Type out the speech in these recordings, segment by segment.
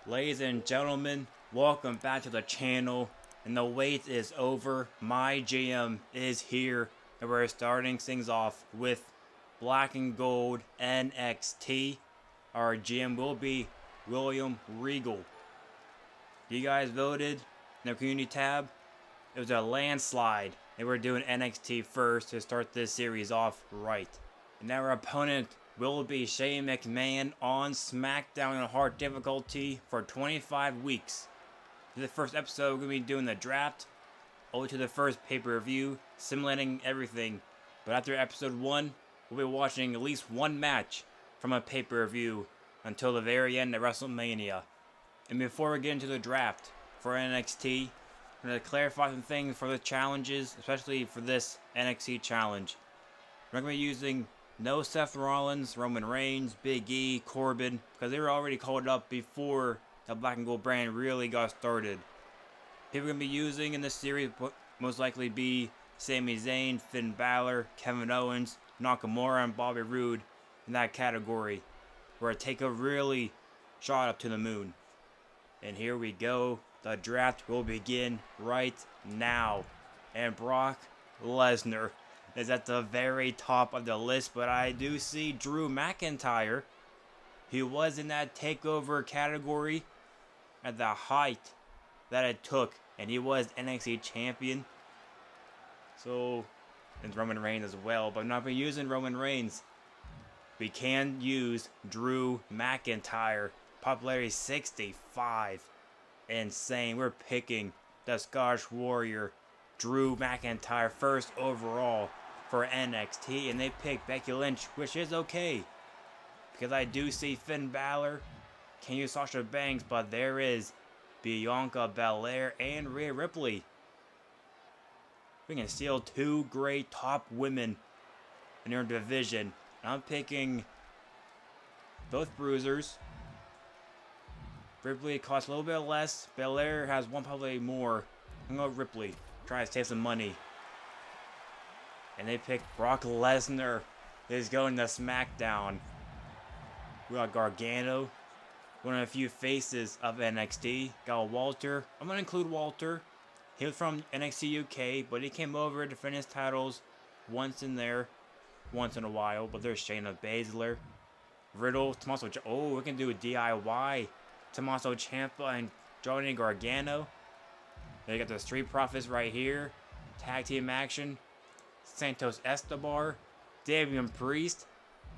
Ladies and gentlemen, welcome back to the channel, and the wait is over. MyGM is here, and we're starting things off with Black and Gold NXT. Our GM will be William Regal. You guys voted in the community tab. It was a landslide, and we're doing NXT first to start this series off right. And our opponent will be Shane McMahon on SmackDown in hard difficulty for 25 weeks. For the first episode, we're going to be doing the draft, over to the first pay-per-view, simulating everything. But after episode 1, we'll be watching at least one match from a pay-per-view until the very end of WrestleMania. And before we get into the draft for NXT, I'm going to clarify some things for the challenges, especially for this NXT challenge. We're going to be using no Seth Rollins, Roman Reigns, Big E, Corbin, because they were already called up before the Black and Gold brand really got started. People we're going to be using in this series will most likely be Sami Zayn, Finn Balor, Kevin Owens, Nakamura, and Bobby Roode in that category, where Takeover really shot up to the moon. And here we go. The draft will begin right now. And Brock Lesnar is at the very top of the list, but I do see Drew McIntyre. He was in that takeover category at the height that it took, and he was NXT champion. So, and Roman Reigns as well, but I'm not going to be using Roman Reigns. We can use Drew McIntyre. Popularity 65. Insane. We're picking the Scottish Warrior, Drew McIntyre, first overall for NXT, and they picked Becky Lynch, which is okay, because I do see Finn Balor can use Sasha Banks, but there is Bianca Belair and Rhea Ripley. We can steal two great top women in their division. I'm picking both bruisers. Ripley costs a little bit less. Belair has one probably more. I'm going to go Ripley. Try to save some money. And they pick Brock Lesnar. Is going to SmackDown. We got Gargano. One of the few faces of NXT. Got Walter. I'm going to include Walter. He was from NXT UK, but he came over to defend his titles once in a while. But there's Shayna Baszler. Riddle. Tommaso. Oh, we can do a DIY. Tommaso Ciampa and Johnny Gargano. They got the Street Profits right here. Tag team action. Santos Escobar. Damian Priest.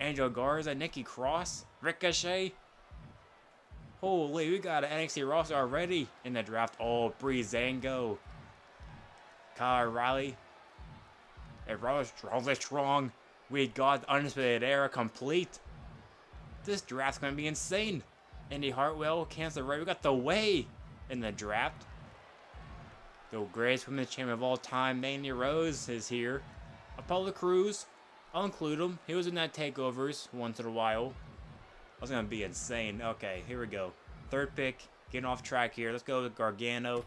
Angel Garza. Nikki Cross. Ricochet. Holy, we got an NXT roster already in the draft. Oh, Breezango. Kyle O'Reilly. And Robert Strong. We got the Undisputed Era complete. This draft's going to be insane. Indy Hartwell, Cancer Ray. We got the Way in the draft. The greatest women's champion of all time, Mandy Rose, is here. Apollo Crews, I'll include him. He was in that takeovers once in a while. That's gonna be insane. Okay, here we go. Third pick, getting off track here. Let's go with Gargano,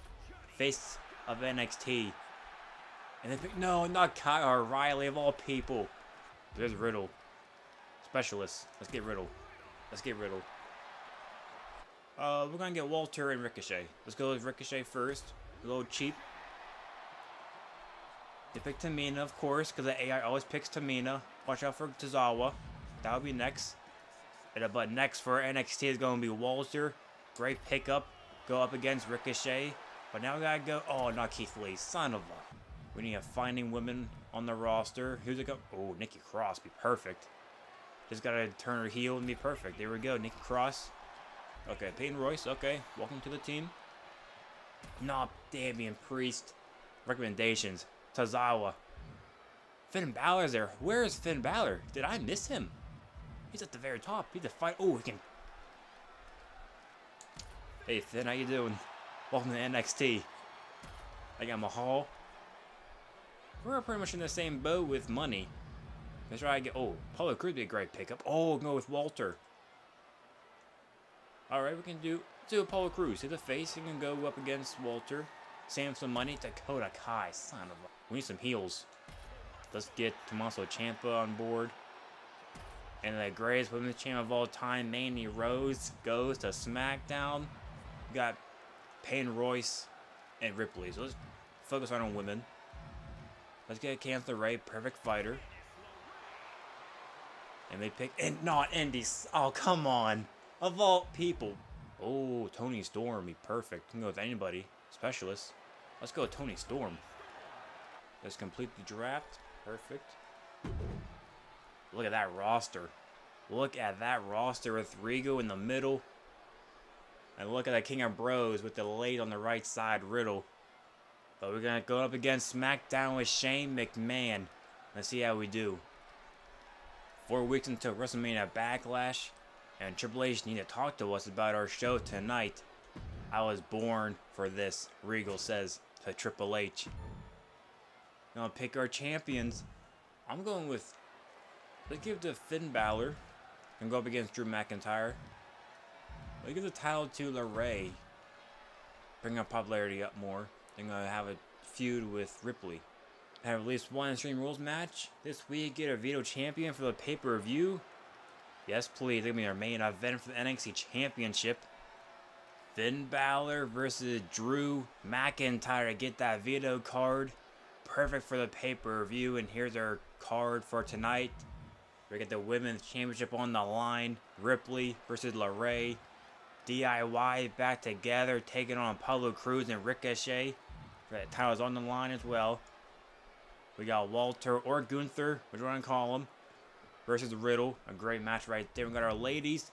face of NXT. And they pick, no, not Kyle O'Reilly of all people. There's Riddle, specialist. Let's get Riddle. We're gonna get Walter and Ricochet. Let's go with Ricochet first. A little cheap. They picked Tamina, of course, because the AI always picks Tamina. Watch out for Tozawa. That'll be next. But next for NXT is going to be Walter. Great pickup. Go up against Ricochet. But now we gotta go. Oh, not Keith Lee. Son of a. We need a finding women on the roster. Who's it go? Oh, Nikki Cross. Be perfect. Just gotta turn her heel and be perfect. There we go. Nikki Cross. Okay, Peyton Royce. Okay, welcome to the team. Nah, Damian Priest. Recommendations. Tozawa. Finn Balor's there. Where is Finn Balor? Did I miss him? He's at the very top. He's a fight. Oh, he can. Hey, Finn, how you doing? Welcome to NXT. I got Mahal. We're pretty much in the same boat with money. Let's try to get. Oh, Apollo Crews would be a great pickup. Oh, go with Walter. Alright, we can do Apollo Crews. He's a face. He can go up against Walter. Save some money. Dakota Kai. Son of a. We need some heels. Let's get Tommaso Ciampa on board. And the greatest women's champion of all time, Mandy Rose, goes to SmackDown. We got Payne Royce and Ripley. So let's focus on women. Let's get Candice LeRae, perfect fighter. And they pick, and not Indy. Oh, come on. Of all people. Oh, Toni Storm, be perfect. Can go with anybody. Specialist. Let's go with Toni Storm. Let's complete the draft. Perfect. Look at that roster. Look at that roster with Rigo in the middle. And look at the King of Bros with the late on the right side, Riddle. But we're going to go up against SmackDown with Shane McMahon. Let's see how we do. 4 weeks until WrestleMania Backlash. And Triple H need to talk to us about our show tonight. I was born for this, Regal says to Triple H. Gonna pick our champions. I'm going with, let's give it to Finn Balor. And go up against Drew McIntyre. Let's give the title to LeRae. Bring our popularity up more. They're gonna have a feud with Ripley. Have at least one Extreme Rules match this week. Get a veto champion for the pay-per-view. Yes, please. Give me our main event for the NXT Championship. Finn Balor versus Drew McIntyre. Get that veto card. Perfect for the pay-per-view. And here's our card for tonight. We get the Women's Championship on the line. Ripley versus LeRae. DIY back together. Taking on Apollo Crews and Ricochet. That title's on the line as well. We got Walter or Gunther, which we're going to call him, versus Riddle. A great match right there. We got our ladies.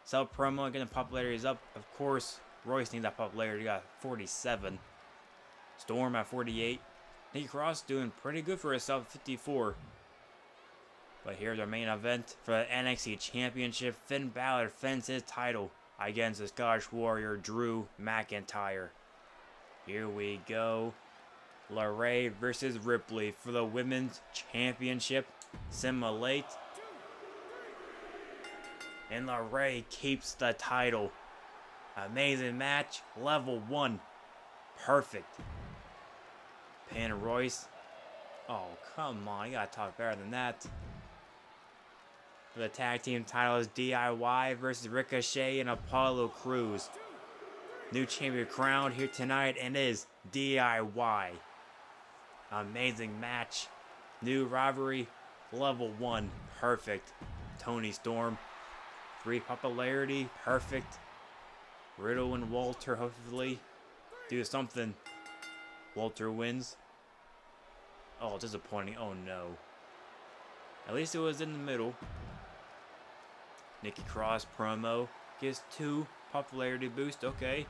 Self promo, getting the popularity is up. Of course, Royce needs that popularity. Got 47. Storm at 48. Nikki Cross doing pretty good for herself at 54. But here's our main event for the NXT Championship. Finn Balor defends his title against the Scottish Warrior Drew McIntyre. Here we go. LeRae versus Ripley for the Women's Championship. Simulate. And LeRae keeps the title. Amazing match. Level 1. Perfect. Payne Royce. Oh, come on. You gotta talk better than that. For the tag team title is DIY versus Ricochet and Apollo Crews. New champion crowned here tonight and is DIY. Amazing match. New rivalry. Level 1. Perfect. Toni Storm. 3 popularity. Perfect. Riddle and Walter hopefully do something. Walter wins. Oh, disappointing. Oh no. At least it was in the middle. Nikki Cross promo. Gets 2 popularity boost. Okay.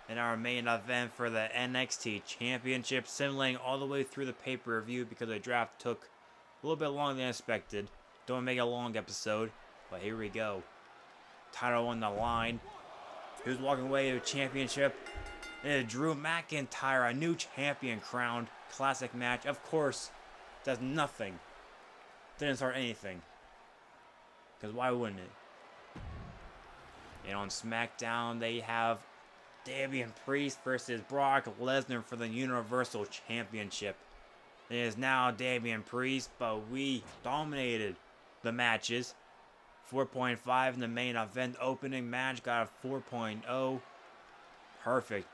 And our main event for the NXT Championship, simulating all the way through the pay-per-view because the draft took a little bit longer than expected. Don't make a long episode, but here we go. Title on the line. Who's walking away with the championship? And Drew McIntyre, a new champion crowned. Classic match. Of course, does nothing. Didn't start anything. Because why wouldn't it? And on SmackDown, they have Damian Priest versus Brock Lesnar for the Universal Championship. It is now Damian Priest, but we dominated the matches. 4.5 in the main event opening match. Got a 4.0. Perfect.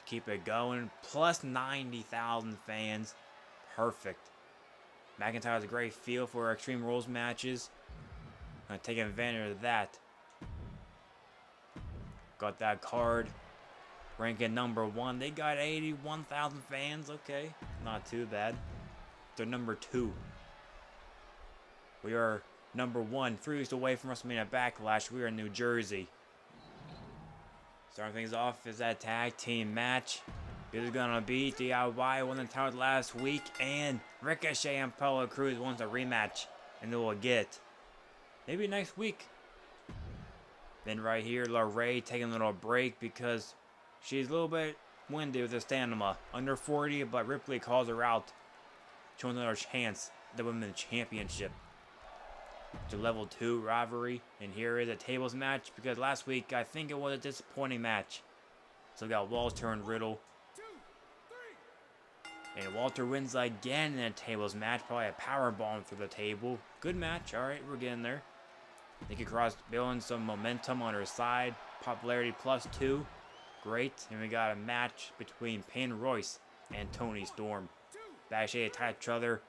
Keep it going. Plus 90,000 fans. Perfect. McIntyre has a great feel for Extreme Rules matches. Gonna take advantage of that. Got that card. Ranking number 1. They got 81,000 fans. Okay. Not too bad. They're number 2. We are number 1. 3 weeks away from WrestleMania Backlash. We are in New Jersey. Starting things off is that tag team match. It's gonna be DIY won the title last week. And Ricochet and Apollo Crews wants a rematch. And they will get. Maybe next week. Then right here, LeRae taking a little break because she's a little bit winded with her stamina. Under 40, but Ripley calls her out. She wants another chance at the Women's Championship. To level 2 rivalry. And here is a tables match because last week I think it was a disappointing match. So we got Walter and Riddle. And Walter wins again in a tables match. Probably a powerbomb through the table. Good match. Alright, we're getting there. Nikki Cross building some momentum on her side. Popularity +2. Great. And we got a match between Peyton Royce and Toni Storm. Backstage attack each other.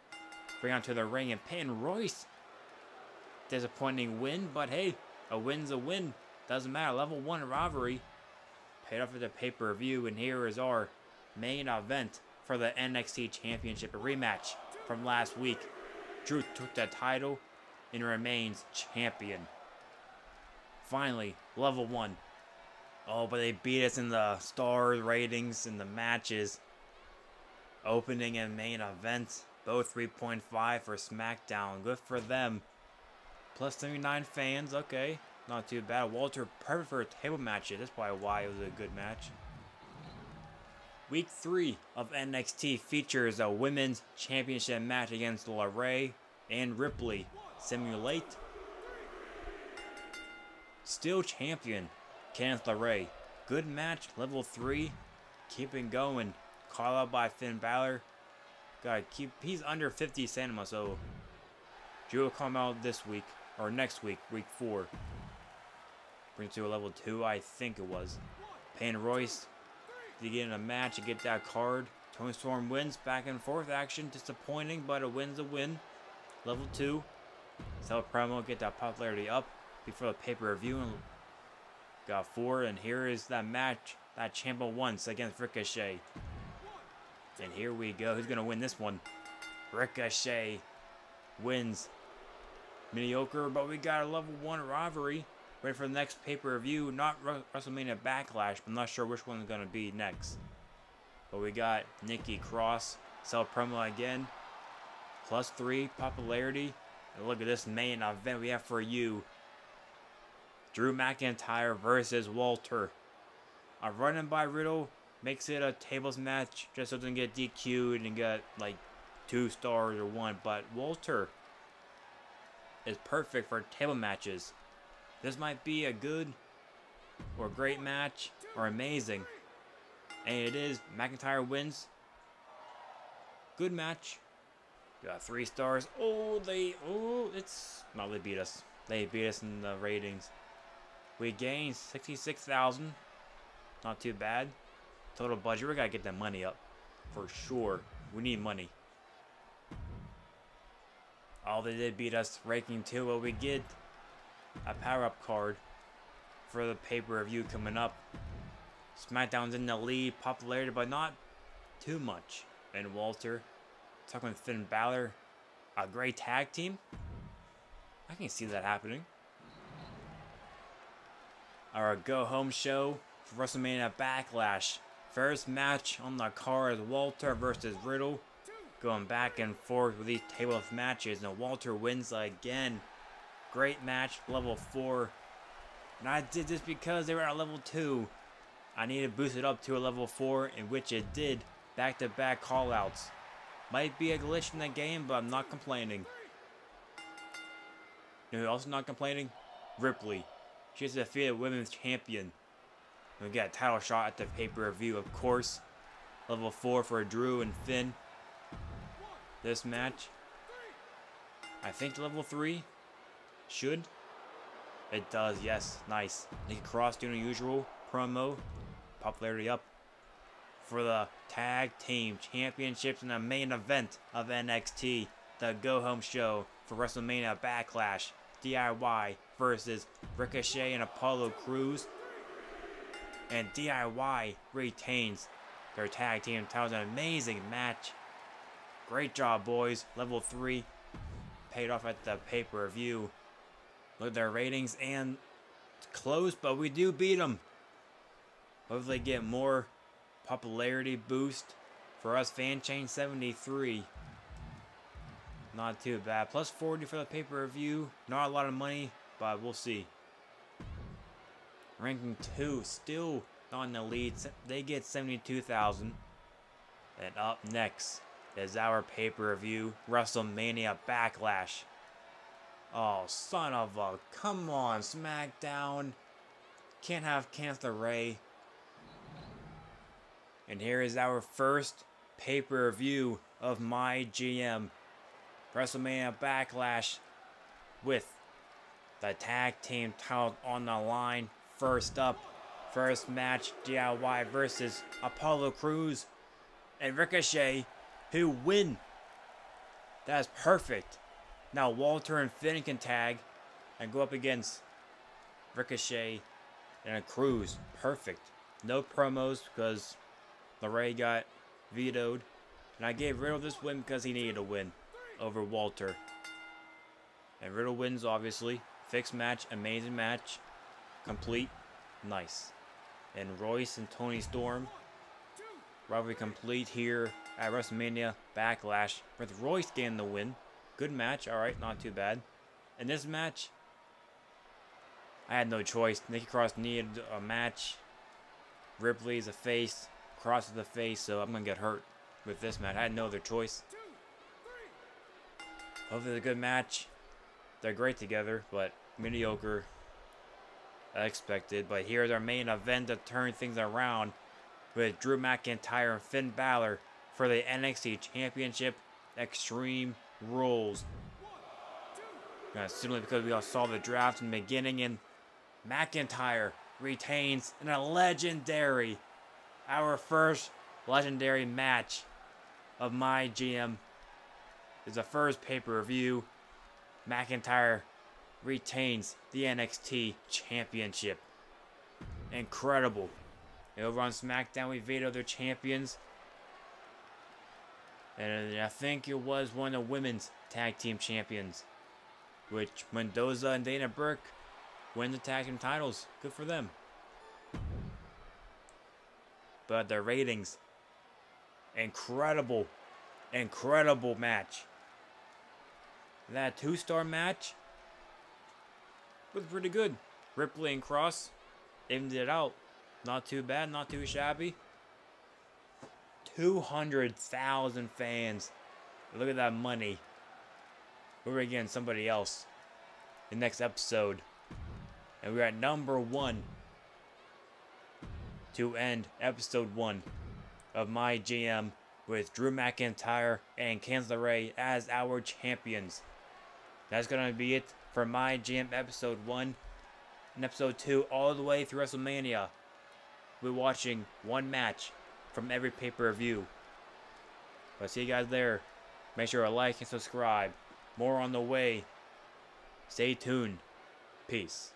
Bring on to the ring, and Peyton Royce. Disappointing win, but hey, a win's a win. Doesn't matter. Level 1 rivalry. Paid off at the pay-per-view, and here is our main event for the NXT Championship, a rematch from last week. Drew took the title and remains champion. Finally, level 1. Oh, but they beat us in the stars ratings in the matches. Opening and main event, both 3.5 for SmackDown. Good for them. Plus 79 fans, okay. Not too bad. Walter, perfect for table matches. That's probably why it was a good match. Week 3 of NXT features a women's championship match against LeRae and Ripley. Simulate. Still champion, Candice LeRae. Good match, level 3. Keeping going. Call out by Finn Balor. Gotta keep, he's under 50 cinema, so Drew will come out this week, or next week, week 4. Bring it to a level 2, I think it was. Peyton Royce to get in a match and get that card. Toni Storm wins, back and forth action. Disappointing, but a win's a win. Level 2. Sell promo, get that popularity up before the pay-per-view. Got 4, and here is that match that Ciampa wants against Ricochet. And here we go. Who's going to win this one? Ricochet wins. Mediocre, but we got a level 1 rivalry. Ready for the next pay-per-view. Not Wrestlemania Backlash, but I'm not sure which one's going to be next. But we got Nikki Cross. Sell promo again. +3 popularity. And look at this main event we have for you. Drew McIntyre versus Walter. A run-in by Riddle makes it a tables match just so it doesn't get DQ'd and get like 2 stars or 1. But Walter is perfect for table matches. This might be a good or great match or amazing. And it is. McIntyre wins. Good match. Got 3 stars. Oh, they beat us. They beat us in the ratings. We gained 66,000. Not too bad. Total budget. We gotta get that money up. For sure. We need money. Oh, they did beat us. Ranking 2. Well, we get a power-up card for the pay-per-view coming up. SmackDown's in the lead. Popularity, but not too much. And Walter. Talking with Finn Balor. A great tag team. I can see that happening. Our go-home show for WrestleMania Backlash. First match on the card is Walter versus Riddle. Going back and forth with these table of matches. And Walter wins again. Great match. Level 4. And I did this because they were at level 2. I need to boost it up to a level 4. In which it did. Back-to-back callouts. Might be a glitch in the game, but I'm not complaining. You know who else is not complaining? Ripley. She's the defeated women's champion. We got a title shot at the pay-per-view, of course. Level 4 for Drew and Finn. This match, I think level 3 should. It does, yes. Nice. Nikki Cross doing the usual promo. Popularity up for the tag team championships in the main event of NXT. The go-home show for WrestleMania Backlash. DIY versus Ricochet and Apollo Crews. And DIY retains their tag team titles. An amazing match. Great job, boys. Level 3 paid off at the pay-per-view. Look at their ratings, and it's close, but we do beat them. Hopefully get more popularity boost for us. Fan chain 73. Not too bad. Plus 40 for the pay-per-view. Not a lot of money, but we'll see. Ranking 2, still not in the lead. They get 72,000. And up next is our pay-per-view, WrestleMania Backlash. Oh, son of a... Come on, SmackDown. Can't have Candice LeRae. And here is our first pay-per-view of MyGM. WrestleMania Backlash with The tag team titles on the line. First up, first match, DIY versus Apollo Crews and Ricochet, who win. That's perfect. Now Walter and Finn can tag and go up against Ricochet and Crews. Perfect. No promos because LeRae got vetoed. And I gave Riddle this win because he needed a win over Walter. And Riddle wins, obviously. Fixed match, amazing match. Complete. Nice. And Royce and Tony Storm. Rivalry complete here at Wrestlemania Backlash with Royce getting the win. Good match. Alright, not too bad. In this match, I had no choice. Nikki Cross needed a match. Ripley's a face. Cross is a face, so I'm going to get hurt with this match. I had no other choice. Hopefully it's a good match. They're great together, but mediocre. Expected. But here's our main event to turn things around with Drew McIntyre and Finn Balor for the NXT Championship Extreme Rules. Simply because we all saw the draft in the beginning, and McIntyre retains in a legendary, our first legendary match of MyGM. Is the first pay-per-view. McIntyre retains the NXT Championship. Incredible. And over on SmackDown, we vetoed their champions. And I think it was one of the women's tag team champions, which Mendoza and Dana Brooke win the tag team titles. Good for them. But their ratings, incredible match. That 2-star match was pretty good. Ripley and Cross evened it out. Not too bad, not too shabby. 200,000 fans. Look at that money. We're against somebody else the next episode. And we're at number 1 to end episode 1 of MyGM with Drew McIntyre and Candice LeRae as our champions. That's going to be it for MyGM episode 1 and episode 2 all the way through WrestleMania. We're watching one match from every pay-per-view. But see you guys there. Make sure to like and subscribe. More on the way. Stay tuned. Peace.